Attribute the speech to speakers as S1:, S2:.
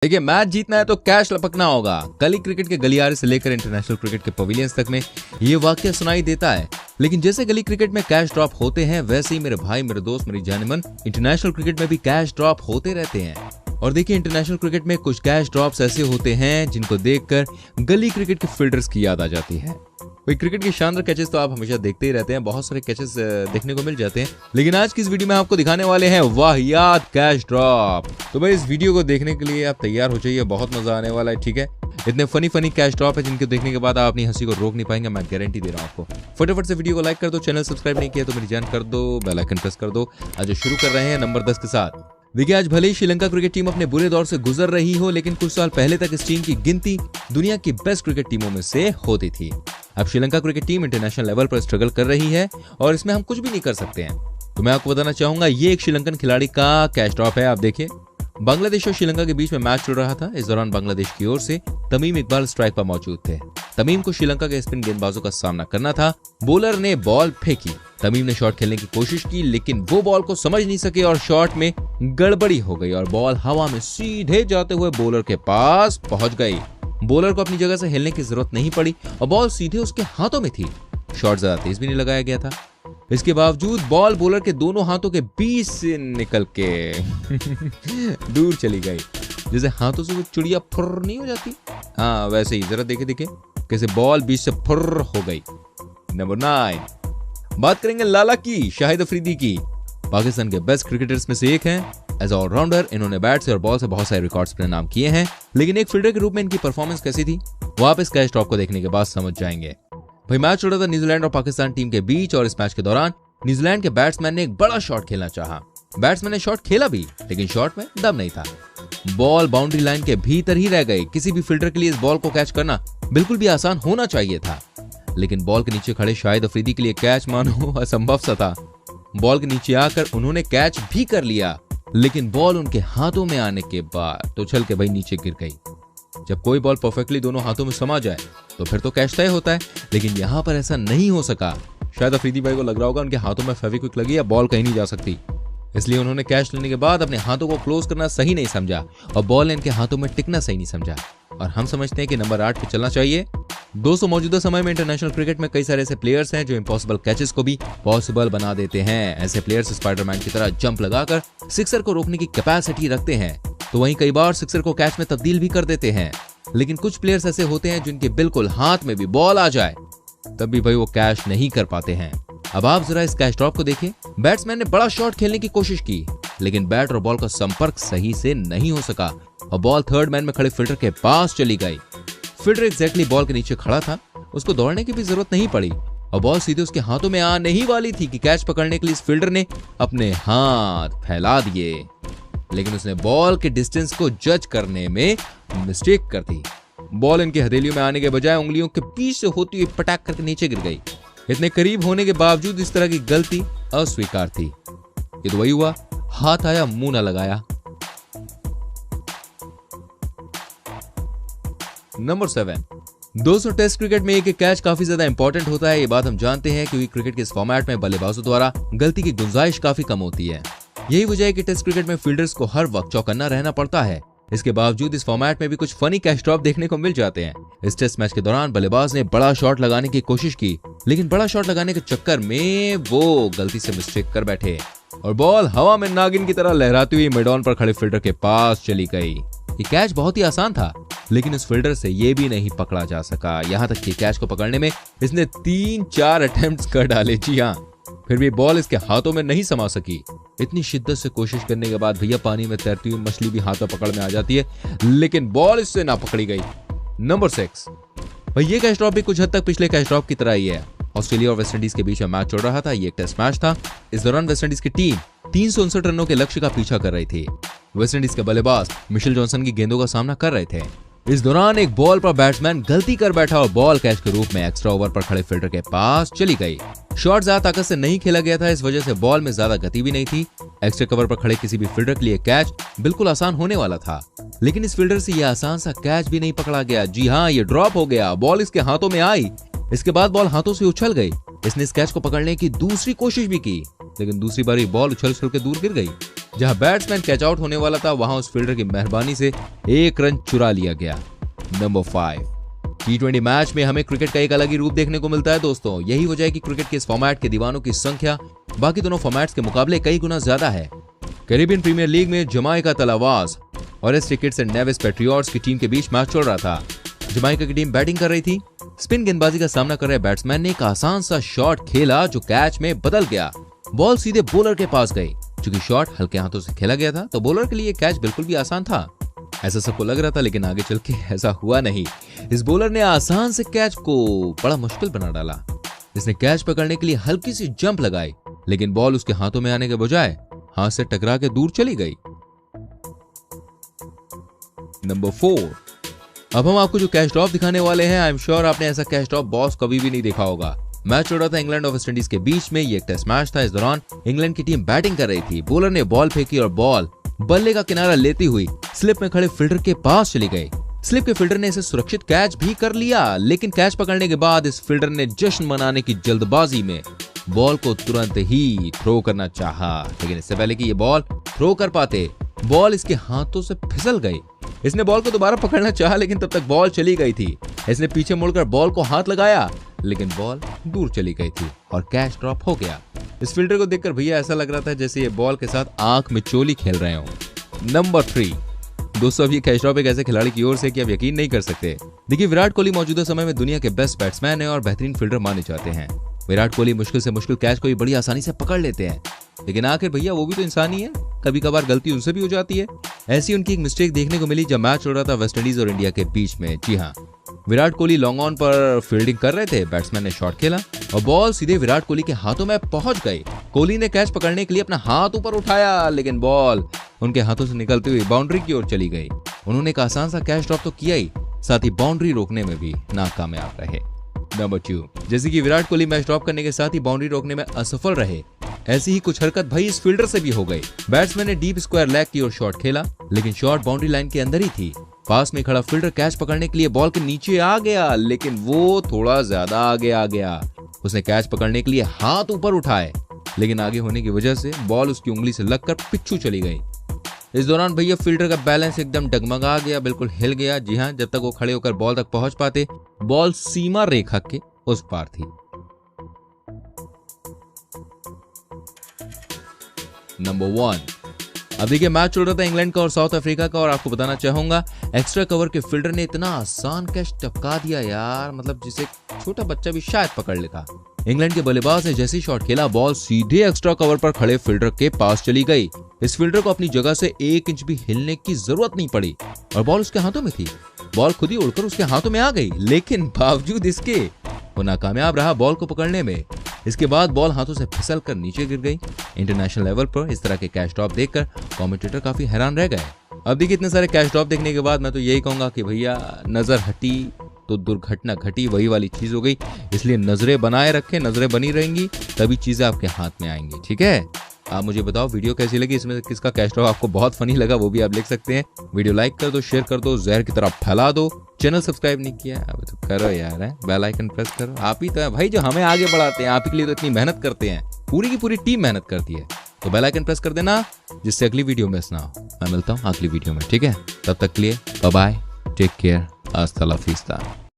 S1: देखिए, मैच जीतना है तो कैश लपकना होगा। गली क्रिकेट के गलियारे से लेकर इंटरनेशनल क्रिकेट के पवेलियंस तक में ये वाक्य सुनाई देता है। लेकिन जैसे गली क्रिकेट में कैश ड्रॉप होते हैं, वैसे ही मेरे भाई, मेरे दोस्त, मेरी जानेमन, इंटरनेशनल क्रिकेट में भी कैश ड्रॉप होते रहते हैं। और देखिए, इंटरनेशनल क्रिकेट में कुछ कैश ड्रॉप्स ऐसे होते हैं जिनको देखकर गली क्रिकेट के फील्डर्स की याद आ जाती है। भाई, क्रिकेट के शानदार कैचेस तो आप हमेशा देखते ही रहते हैं, बहुत सारे कैचेस देखने को मिल जाते हैं। लेकिन आज की इस वीडियो में आपको दिखाने वाले हैं वाहियात कैच ड्रॉप। तो भाई, इस वीडियो को देखने के लिए आप तैयार हो जाइए, बहुत मजा आने वाला है। ठीक है, इतने फनी कैच ड्रॉप है जिनको देखने के बाद आप अपनी हंसी को रोक नहीं पाएंगे, मैं गारंटी दे रहा हूं आपको। फटाफट से वीडियो को लाइक कर दो, चैनल सब्सक्राइब नहीं किया तो मेरी जान कर दो, बेल आइकन प्रेस कर दो। आज शुरू कर रहे हैं नंबर 10 के साथ। देखिए, आज भले ही श्रीलंका क्रिकेट टीम अपने बुरे दौर से गुजर रही हो, लेकिन कुछ साल पहले तक इस टीम की गिनती दुनिया की बेस्ट क्रिकेट टीमों में से होती थी। अब Sri Lanka cricket team international level पर स्ट्रगल कर रही है और इसमें हम कुछ भी नहीं कर सकते हैं। तो मैं आपको बताना चाहूंगा, ये एक श्रीलंकन खिलाड़ी का कैच ड्रॉप है। आप देखिए, बांग्लादेश और श्रीलंका के बीच में मैच चल रहा था। इस दौरान बांग्लादेश की ओर से तमीम इकबाल स्ट्राइक पर मौजूद थे। तमीम को श्रीलंका के स्पिन गेंदबाजों का सामना करना था। बॉलर ने बॉल फेंकी, तमीम ने शॉट खेलने की कोशिश की, लेकिन वो बॉल को समझ नहीं सके और शॉट में गड़बड़ी हो गई और बॉल हवा में सीधे जाते हुए बॉलर के पास पहुंच गई। बॉलर को अपनी जगह से हिलने की जरूरत नहीं पड़ी और बॉल सीधे उसके हाथों में थी। शॉट ज्यादा तेज भी नहीं लगाया गया था। इसके बावजूद बॉल बॉलर के दोनों हाथों के बीच से निकल के दूर चली गई। जैसे हाथों से वो चिड़िया फुर्र नहीं हो जाती, हाँ वैसे ही। जरा देखे कैसे बॉल बीच से फुर्र हो गई। नंबर 9 बात करेंगे लाला की, शाहिद अफरीदी की। पाकिस्तान के बेस्ट क्रिकेटर्स में से एक हैं। एज ऑलराउंडर इन्होंने बैट से और बॉल से बहुत सारे रिकॉर्ड्स अपने नाम किए हैं, लेकिन एक फील्डर के रूप में इनकी परफॉर्मेंस कैसी थी वो आप इस कैच ड्रॉप को देखने के बाद समझ जाएंगे। भाई, मैच चल रहा था न्यूजीलैंड और पाकिस्तान टीम के बीच और इस मैच के दौरान न्यूजीलैंड के बैट्समैन ने एक बड़ा शॉट खेलना चाहा। बैट्समैन ने शॉट खेला भी, लेकिन शॉट में दम नहीं था। बॉल बाउंड्री लाइन के भीतर ही रह गई। किसी भी फील्डर के लिए इस बॉल को कैच करना बिल्कुल भी आसान होना चाहिए था, लेकिन बॉल के नीचे खड़े शाहिद अफरीदी के लिए कैच मानो असंभव सा था। बॉल के नीचे आकर उन्होंने कैच भी कर लिया, लेकिन बॉल उनके हाथों में आने के बाद तो उछल के भाई नीचे गिर गई। जब कोई बॉल परफेक्टली दोनों हाथों में समा जाए तो फिर तो कैच तय होता है, लेकिन यहाँ पर ऐसा नहीं हो सका। शायद अफरीदी भाई को लग रहा होगा उनके हाथों में फेविक्विक लगी या बॉल कहीं नहीं जा सकती, इसलिए उन्होंने कैच लेने के बाद अपने हाथों को क्लोज करना सही नहीं समझा और बॉल इनके हाथों में टिकना सही नहीं समझा। और हम समझते हैं कि नंबर 8 पे चलना चाहिए। दोस्तों, मौजूदा समय में इंटरनेशनल क्रिकेट में कई सारे ऐसे प्लेयर्स हैं जो इम्पॉसिबल कैचेस को भी पॉसिबल बना देते हैं। ऐसे प्लेयर्स स्पाइडरमैन की तरह जंप लगाकर सिक्सर को रोकने की कैपेसिटी रखते हैं, तो वहीं कई बार सिक्सर को कैच में तब्दील भी कर देते हैं। लेकिन कुछ प्लेयर्स ऐसे होते हैं जिनके बिल्कुल हाथ में भी बॉल आ जाए तब भी भाई वो कैच नहीं कर पाते हैं। अब आप जरा इस कैच ड्रॉप को देखिए। बैट्समैन ने बड़ा शॉट खेलने की कोशिश की, लेकिन बैट और बॉल का संपर्क सही से नहीं हो सका और बॉल थर्ड मैन में खड़े फील्डर के पास चली गई। फील्डर एग्जैक्टली बॉल के नीचे खड़ा था, उसको दौड़ने की भी जरूरत नहीं पड़ी और बॉल सीधे उसके हाथों में आने ही वाली थी कि कैच पकड़ने के लिए इस फील्डर ने अपने हाथ फैला दिए, लेकिन उसने बॉल के डिस्टेंस को जज करने में मिस्टेक कर दी। बॉल इनकी हथेलियों में आने के बजाय उंगलियों के बीच से होती हुई पटाख करके नीचे गिर गई। इतने करीब होने के बावजूद इस तरह की गलती अस्वीकार थी। ये तो वही हुआ, हाथ आया मुंह ना लगाया। नंबर 7 दोस्तों, टेस्ट क्रिकेट में एक कैच काफी ज्यादा इंपॉर्टेंट होता है। ये बात हम जानते हैं क्योंकि क्रिकेट के इस फॉर्मेट में बल्लेबाजों द्वारा गलती की गुंजाइश काफी कम होती है। यही वजह है कि टेस्ट क्रिकेट में फील्डर्स को हर वक्त चौकन्ना रहना पड़ता है। इसके बावजूद इस फॉर्मेट में भी कुछ फनी कैच ड्रॉप देखने को मिल जाते हैं। इस टेस्ट मैच के दौरान बल्लेबाज ने बड़ा शॉट लगाने की कोशिश की, लेकिन बड़ा शॉट लगाने के चक्कर में वो गलती से मिस्टेक कर बैठे और बॉल हवा में नागिन की तरह लहराती हुई मिड ऑन पर खड़े फील्डर के पास चली गई। ये कैच बहुत ही आसान था, लेकिन उस फील्डर से ये भी नहीं पकड़ा जा सका। यहाँ तक कि कैच को पकड़ने में इसने 3-4 अटेम्प्ट्स कर डाले। जी हाँ, फिर भी बॉल इसके हाथों में नहीं समा सकी। इतनी शिद्दत से कोशिश करने के बाद भैया पानी में तैरती हुई मछली भी हाथ में पकड़ में आ जाती है, लेकिन बॉल इससे ना पकड़ी गई। नंबर 6 भाई, ये कैच ड्रॉप भी कुछ हद तक पिछले कैच ड्रॉप की तरह ही है। ऑस्ट्रेलिया और वेस्ट इंडीज के बीच में मैच चल रहा था। ये एक टेस्ट मैच था। इस दौरान वेस्ट इंडीज की टीम 359 रनों के लक्ष्य का पीछा कर रही थी। वेस्ट इंडीज के बल्लेबाज मिशेल जॉनसन की गेंदों का सामना कर रहे थे। इस दौरान एक बॉल पर बैट्समैन गलती कर बैठा और बॉल कैच के रूप में एक्स्ट्रा ओवर पर खड़े फील्डर के पास चली गई। शॉट ज्यादा ताकत से नहीं खेला गया था, इस वजह से बॉल में ज्यादा गति भी नहीं थी। एक्स्ट्रा कवर पर खड़े किसी भी फील्डर के लिए कैच बिल्कुल आसान होने वाला था, लेकिन इस फील्डर से यह आसान सा कैच भी नहीं पकड़ा गया। जी हाँ, ये ड्रॉप हो गया। बॉल इसके हाथों में आई, इसके बाद बॉल हाथों से उछल गई। इसने इस कैच को पकड़ने की दूसरी कोशिश भी की, लेकिन दूसरी बारी बॉल उछल के दूर गिर गई। जहां बैट्समैन कैच आउट होने वाला था वहां उस फील्डर की मेहरबानी से 1 रन चुरा लिया गया। नंबर 5, T20 मैच में हमें क्रिकेट का एक अलग ही रूप देखने को मिलता है दोस्तों। यही वजह है कि क्रिकेट के इस फॉर्मेट के दीवानों की संख्या बाकी दोनों फॉर्मेट्स के मुकाबले कई गुना ज्यादा है। कैरिबियन प्रीमियर लीग में जमाइका तलावाज और S tickets and Nevis patriots की टीम के बीच मैच चल रहा था। जमाइका की टीम बैटिंग कर रही थी। स्पिन गेंदबाजी का सामना कर रहे बैट्समैन ने एक आसान सा शॉट खेला जो कैच में बदल गया। बॉल सीधे बॉलर के पास गई। चूंकि शॉट हल्के हाथों से खेला गया था तो बॉलर के लिए कैच बिल्कुल भी आसान था, ऐसा सबको लग रहा था, लेकिन आगे चल के ऐसा हुआ नहीं। इस बॉलर ने आसान से कैच को बड़ा मुश्किल बना डाला। इसने कैच पकड़ने के लिए हल्की सी जंप लगाई, लेकिन बॉल उसके हाथों में आने के बजाय हाथ से टकरा के दूर चली गई। नंबर 4, अब हम आपको जो कैच ड्रॉप दिखाने वाले हैं, आई एम श्योर आपने ऐसा कैच ड्रॉप बॉस कभी भी नहीं देखा होगा। मैच चल रहा था इंग्लैंड और वेस्ट इंडीज के बीच में। ये एक टेस्ट मैच था। इस दौरान इंग्लैंड की टीम बैटिंग कर रही थी। बॉलर ने बॉल फेंकी और बॉल बल्ले का किनारा लेती हुई स्लिप में खड़े फील्डर के पास चली गई। स्लिप के फील्डर ने इसे सुरक्षित कैच भी कर लिया, लेकिन कैच पकड़ने के बाद इस फील्डर ने जश्न मनाने की जल्दबाजी में बॉल को तुरंत ही थ्रो करना चाहा, लेकिन इससे पहले कि ये बॉल थ्रो कर पाते बॉल इसके हाथों से फिसल गई। इसने बॉल को दोबारा पकड़ना चाहा, लेकिन तब तक बॉल चली गई थी। इसने पीछे मुड़कर बॉल को हाथ लगाया, लेकिन बॉल दूर चली गई थी और कैच ड्रॉप हो गया। इस फील्डर को देखकर भैया ऐसा लग रहा था जैसे ये बॉल के साथ आंख में चोली खेल रहे हो। नंबर 3, दोस्तों अब ये कैच ड्रॉप एक ऐसे खिलाड़ी की ओर से कि आप यकीन नहीं कर सकते। देखिए, विराट कोहली मौजूदा समय में दुनिया के बेस्ट बैट्समैन है और बेहतरीन फील्डर माने जाते हैं। विराट कोहली मुश्किल से मुश्किल कैच को भी बड़ी आसानी से पकड़ लेते हैं, लेकिन आखिर भैया वो भी तो इंसान ही है, कभी कभार गलती उनसे भी हो जाती है। ऐसी उनकी एक मिस्टेक देखने को मिली जब मैच चल रहा था वेस्ट इंडीज और इंडिया के बीच में। जी हाँ, विराट कोहली लॉन्ग ऑन पर फील्डिंग कर रहे थे। बैट्समैन ने शॉट खेला और बॉल सीधे विराट कोहली के हाथों में पहुंच गई। कोहली ने कैच पकड़ने के लिए अपना हाथ ऊपर उठाया, लेकिन बॉल उनके हाथों से निकलते हुए बाउंड्री की ओर चली गई। उन्होंने एक आसान सा कैच ड्रॉप तो किया ही, साथ ही बाउंड्री रोकने में भी नाकामयाब रहे। नंबर 2, जैसे कि विराट कोहली मैच ड्रॉप करने के साथ ही बाउंड्री रोकने में असफल रहे, ऐसी ही कुछ हरकत भाई इस फील्डर से भी हो गई। बैट्समैन ने डीप स्क्वायर लेग की ओर शॉट खेला, लेकिन शॉट बाउंड्री लाइन के अंदर ही थी। पास में खड़ा फील्डर कैच पकड़ने के लिए बॉल के नीचे आ गया, लेकिन वो थोड़ा ज्यादा आगे आ गया। उसने कैच पकड़ने के लिए हाथ ऊपर उठाए, लेकिन आगे होने की वजह से बॉल उसकी उंगली से लगकर पिछू चली गई। इस दौरान भैया फील्डर का बैलेंस एकदम डगमगा गया, बिल्कुल हिल गया। जी हाँ, जब तक वो खड़े होकर बॉल तक पहुंच पाते, बॉल सीमा रेखा के उस पार थी। नंबर 1, अब देखिए मैच चल रहा था इंग्लैंड का और साउथ अफ्रीका का, और आपको बताना चाहूंगा एक्स्ट्रा कवर के फील्डर ने इतना आसान कैच टपका दिया यार, मतलब जिसे छोटा बच्चा भी शायद पकड़ लेता। इंग्लैंड के बल्लेबाज ने जैसे ही शॉट खेला, बॉल सीधे एक्स्ट्रा कवर पर खड़े फील्डर के पास चली गई। इस फील्डर को अपनी जगह से 1 इंच भी हिलने की जरूरत नहीं पड़ी और बॉल उसके हाथों में थी। बॉल खुद ही उड़कर उसके हाथों में आ गई, लेकिन बावजूद इसके वो नाकामयाब रहा बॉल को पकड़ने में। इसके बाद बॉल हाथों से फिसल कर नीचे गिर गई। इंटरनेशनल लेवल पर इस तरह के कैच ड्रॉप देखकर कमेंटेटर काफी हैरान रह गए। अब देखिए, इतने सारे कैच ड्रॉप देखने के बाद मैं तो यही कहूंगा कि भैया नजर हटी तो दुर्घटना घटी, वही वाली चीज हो गई। इसलिए नजरें बनाए रखें, नजरें बनी रहेंगी तभी चीजें आपके हाथ में आएंगी। ठीक है, आप मुझे बताओ वीडियो कैसी लगी, इसमें से किसका कैच ड्रॉप आपको बहुत फनी लगा वो भी आप लिख सकते हैं। वीडियो लाइक कर दो, शेयर कर दो, जहर की तरह फैला दो। चैनल सब्सक्राइब नहीं किया अब तो करो यार, है बेल आइकन प्रेस करो। आप ही तो है भाई जो हमें आगे बढ़ाते हैं, आप ही के लिए तो इतनी मेहनत करते हैं, पूरी की पूरी टीम मेहनत करती है। तो बेल आइकन प्रेस कर देना जिससे अगली वीडियो मिस ना हो। मैं मिलता हूँ अगली वीडियो में, ठीक है? तब तक के लिए बाय बाय, टेक केयर, अस्सलाम वालेकुम।